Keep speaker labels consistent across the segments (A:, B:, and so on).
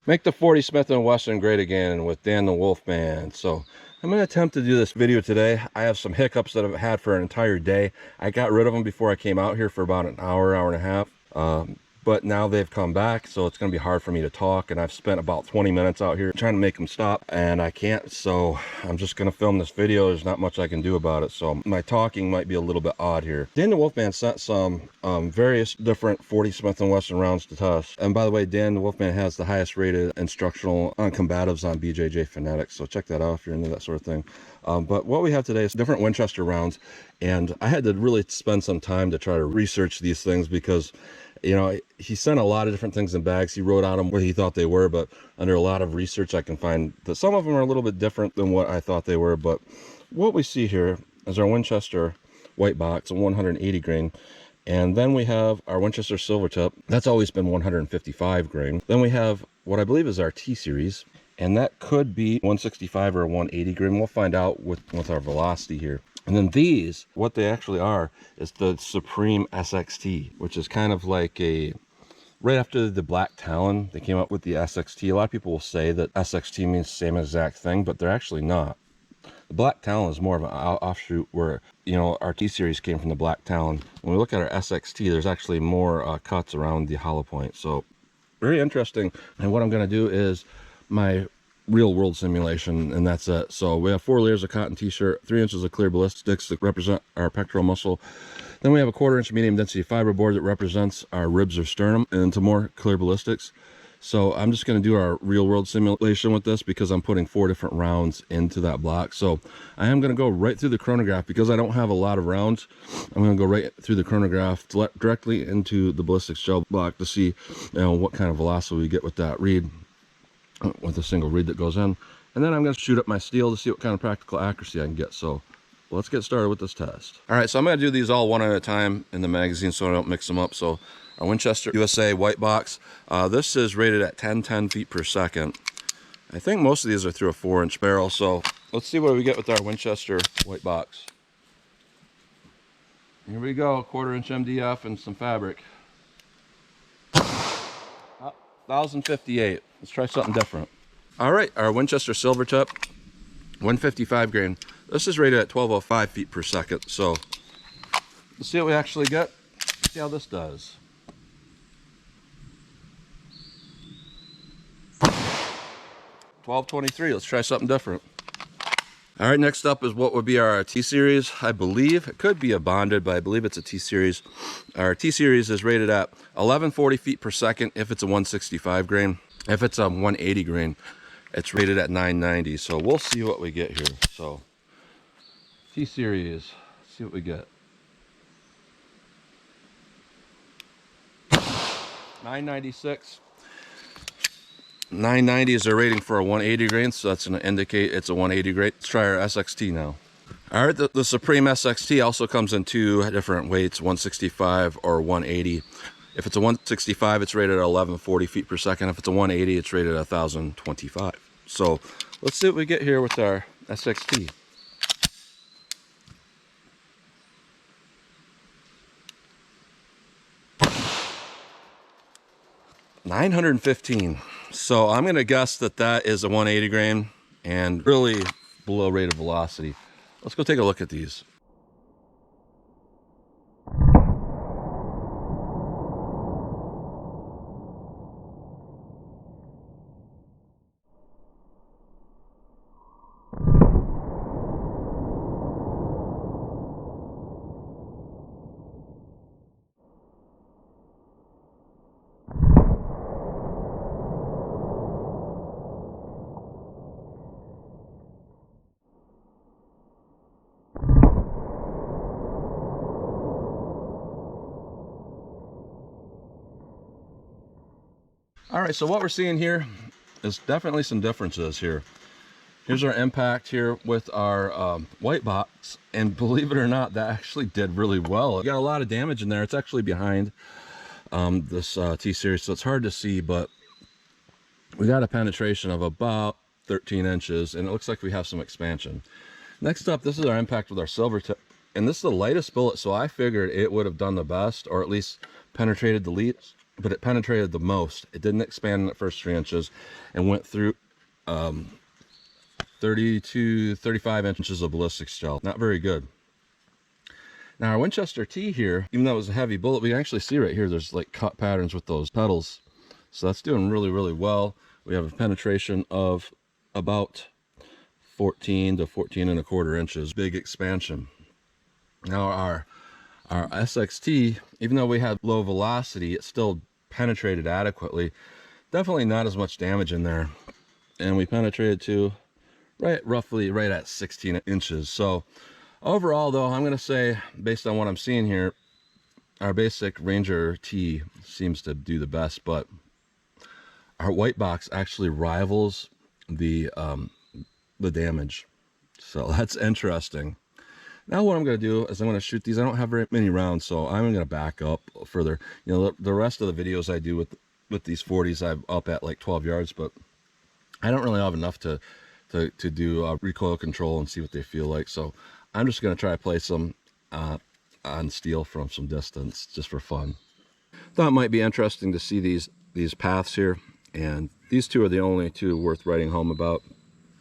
A: Make the 40 Smith & Wesson great again with Dan the Wolfman. So I'm going to attempt to do this video today. I have some hiccups that I've had for an entire day. I got rid of them before I came out here for about an hour, hour and a half. But now they've come back, so it's going to be hard for me to talk, and I've spent about 20 minutes out here trying to make them stop, and I can't, so I'm just going to film this video. There's not much I can do about it, so my talking might be a little bit odd here. Dan the Wolfman sent some various different 40 Smith & Wesson rounds to test, and by the way, Dan the Wolfman has the highest rated instructional on combatives on BJJ Fanatics, so check that out if you're into that sort of thing. But what we have today is different Winchester rounds, and I had to really spend some time to try to research these things because, you know, he sent a lot of different things in bags. He wrote on them what he thought they were, but under a lot of research I can find that some of them are a little bit different than what I thought they were. But what we see here is our Winchester white box, a 180 grain. And then we have our Winchester Silvertip. That's always been 155 grain. Then we have what I believe is our T-Series, and that could be 165 or 180 grain. We'll find out with our velocity here. And then these, what they actually are, is the Supreme SXT, which is kind of like a, right after the Black Talon, they came up with the SXT. A lot of people will say that SXT means the same exact thing, but they're actually not. The Black Talon is more of an offshoot where, you know, our T-Series came from the Black Talon. When we look at our SXT, there's actually more cuts around the hollow point. So very interesting. And what I'm going to do is my real world simulation, and that's it. So we have 4 layers of cotton t-shirt, 3 inches of clear ballistics that represent our pectoral muscle. Then we have a 1/4 inch medium density fiber board that represents our ribs or sternum, and some more clear ballistics. So I'm just going to do our real world simulation with this because I'm putting 4 different rounds into that block. So I am going to go right through the chronograph because I don't have a lot of rounds. I'm going to go right through the chronograph directly into the ballistics gel block to see, you know, what kind of velocity we get with that read, with a single read that goes in. And then I'm going to shoot up my steel to see what kind of practical accuracy I can get. So let's get started with this test. All right, so I'm going to do these all one at a time in the magazine so I don't mix them up. So our Winchester USA white box, this is rated at 10 feet per second. I think most of these are through a 4-inch barrel. So let's see what we get with our Winchester white box. Here we go, 1/4 inch MDF and some fabric. 1058. Let's try something different. All right, our Winchester Silvertip, 155 grain. This is rated at 1205 feet per second. So let's see what we actually get. See how this does. 1223. Let's try something different. All right, next up is what would be our T-Series. I believe it could be a bonded, but I believe it's a T-Series. Our T-Series is rated at 1140 feet per second if it's a 165 grain. If it's a 180 grain, it's rated at 990. So we'll see what we get here. So T-Series, let's see what we get. 996. 990 is their rating for a 180 grain, so that's going to indicate it's a 180 grain. Let's try our SXT now. All right, the Supreme SXT also comes in 2 different weights, 165 or 180. If it's a 165, it's rated at 1140 feet per second. If it's a 180, it's rated at 1025. So let's see what we get here with our SXT. 915. So I'm going to guess that that is a 180 grain and really below rated velocity. Let's go take a look at these. All right, so what we're seeing here is definitely some differences here. Here's our impact here with our white box, and believe it or not, that actually did really well. It got a lot of damage in there. It's actually behind this T-Series, so it's hard to see, but we got a penetration of about 13 inches, and it looks like we have some expansion. Next up, this is our impact with our Silvertip, and this is the lightest bullet, so I figured it would have done the best, or at least penetrated the least. but it penetrated the most. It didn't expand in the first 3 inches and went through 30 to 35 inches of ballistics gel. Not very good. Now our Winchester T here, even though it was a heavy bullet, we can actually see right here there's like cut patterns with those petals. So that's doing really, really well. We have a penetration of about 14 to 14 and a quarter inches. Big expansion. Now our SXT, even though we had low velocity, it still penetrated adequately. Definitely not as much damage in there. And we penetrated to roughly right at 16 inches. So overall though, I'm going to say, based on what I'm seeing here, our basic Ranger T seems to do the best, but our white box actually rivals the damage. So that's interesting. Now what I'm going to do is I'm going to shoot these. I don't have very many rounds, so I'm going to back up further. You know, the rest of the videos I do with these 40s, I'm up at like 12 yards, but I don't really have enough to do recoil control and see what they feel like. So I'm just going to try to play some on steel from some distance just for fun. Thought it might be interesting to see these paths here, and these two are the only two worth writing home about.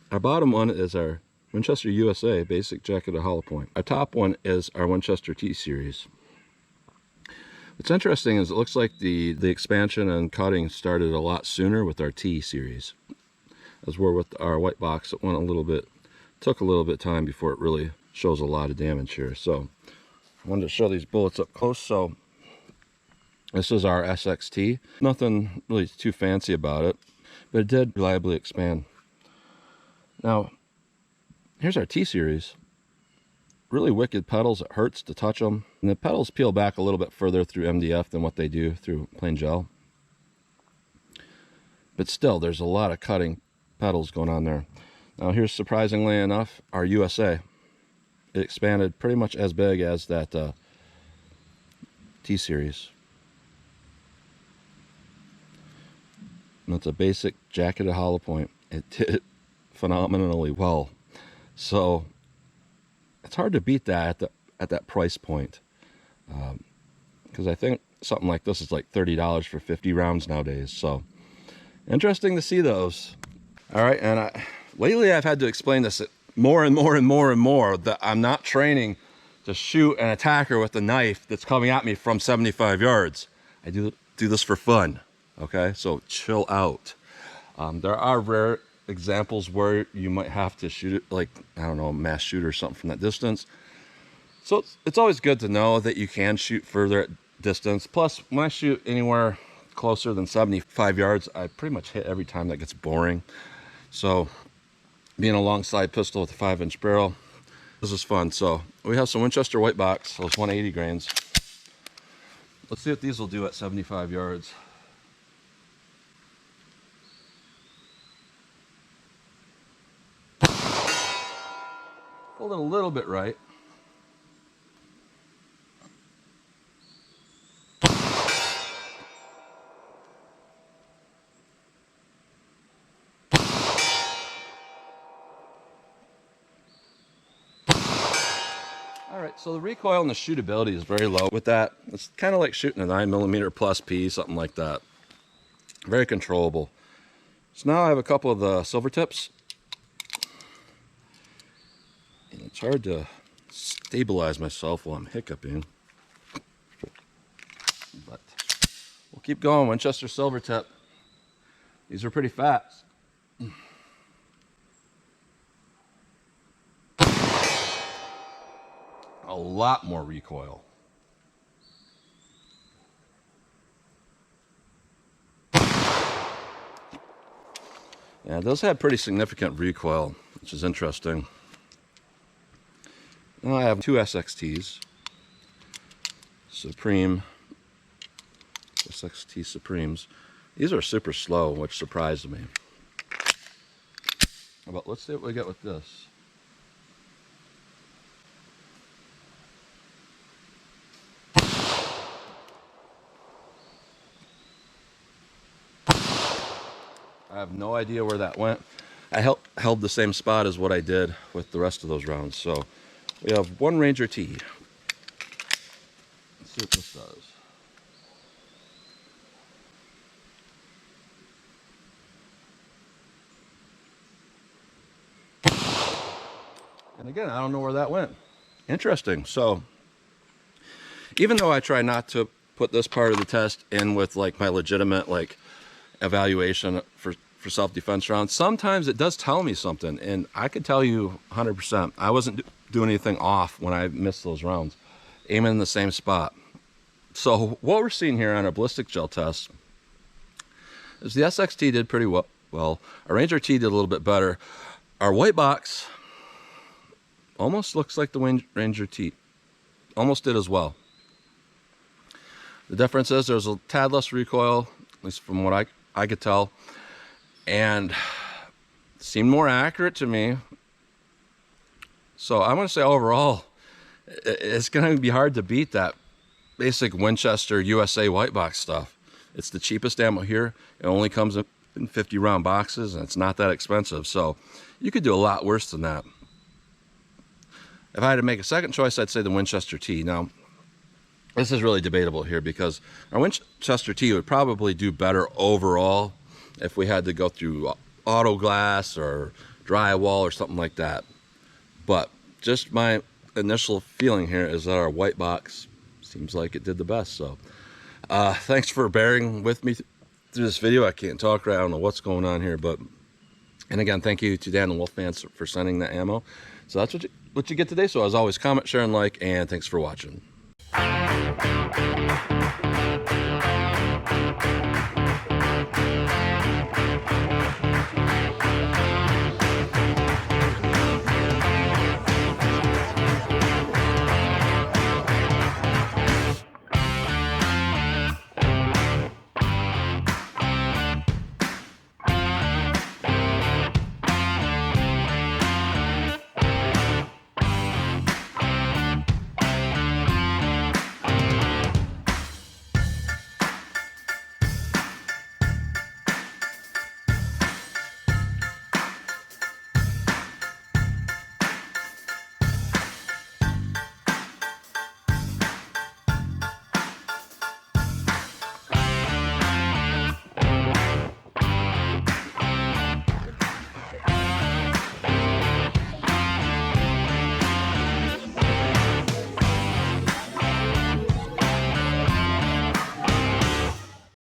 A: Our bottom one is our Winchester USA basic jacketed hollow point. Our top one is our Winchester T series. What's interesting is it looks like the expansion and cutting started a lot sooner with our T series, as we're with our white box. It went took a little bit time before it really shows a lot of damage here. So I wanted to show these bullets up close. So this is our SXT. Nothing really too fancy about it, but it did reliably expand. Now, here's our T series. Really wicked petals. It hurts to touch them. And the petals peel back a little bit further through MDF than what they do through plain gel. But still, there's a lot of cutting petals going on there. Now here's, surprisingly enough, our USA. It expanded pretty much as big as that T series. And it's a basic jacketed hollow point. It did phenomenally well. So it's hard to beat that at that price point, because I think something like this is like $30 for 50 rounds nowadays. So interesting to see those. All right, and lately I've had to explain this more and more and more and more, that I'm not training to shoot an attacker with a knife that's coming at me from 75 yards. I do this for fun. Okay, so chill out. There are rare examples where you might have to shoot it, like, I don't know, a mass shoot or something from that distance. So it's always good to know that you can shoot further at distance. Plus, when I shoot anywhere closer than 75 yards, I pretty much hit every time. That gets boring. So being a long side pistol with a 5-inch barrel, this is fun. So we have some Winchester white box, those 180 grains. Let's see what these will do at 75 yards. Pulled it a little bit right. All right, so the recoil and the shootability is very low with that. It's kind of like shooting a 9mm plus P, something like that. Very controllable. So now I have a couple of the Silvertips. And it's hard to stabilize myself while I'm hiccuping. But we'll keep going. Winchester Silvertip. These are pretty fast. A lot more recoil. Yeah, those had pretty significant recoil, which is interesting. Now I have two SXTs. Supreme. SXT Supremes. These are super slow, which surprised me. But let's see what we get with this. I have no idea where that went. I held the same spot as what I did with the rest of those rounds. So we have one Ranger T. Let's see what this does. And again, I don't know where that went. Interesting. So even though I try not to put this part of the test in with like my legitimate like evaluation for self-defense rounds, sometimes it does tell me something, and I could tell you 100% I wasn't doing anything off when I missed those rounds, aiming in the same spot. So what we're seeing here on our ballistic gel test is the SXT did pretty well. Our Ranger T did a little bit better. Our white box almost looks like the Ranger T. Almost did as well. The difference is there's a tad less recoil, at least from what I could tell, and seemed more accurate to me. So I'm going to say overall, it's going to be hard to beat that basic Winchester USA white box stuff. It's the cheapest ammo here. It only comes in 50 round boxes, and it's not that expensive. So you could do a lot worse than that. If I had to make a second choice, I'd say the Winchester T. Now, this is really debatable here because our Winchester T would probably do better overall if we had to go through auto glass or drywall or something like that. But just my initial feeling here is that our white box seems like it did the best. So thanks for bearing with me through this video. I can't talk right. I don't know what's going on here, and again, thank you to Dan the Wolfman for sending that ammo. So that's what you get today. So as always, comment, share, and like, and thanks for watching.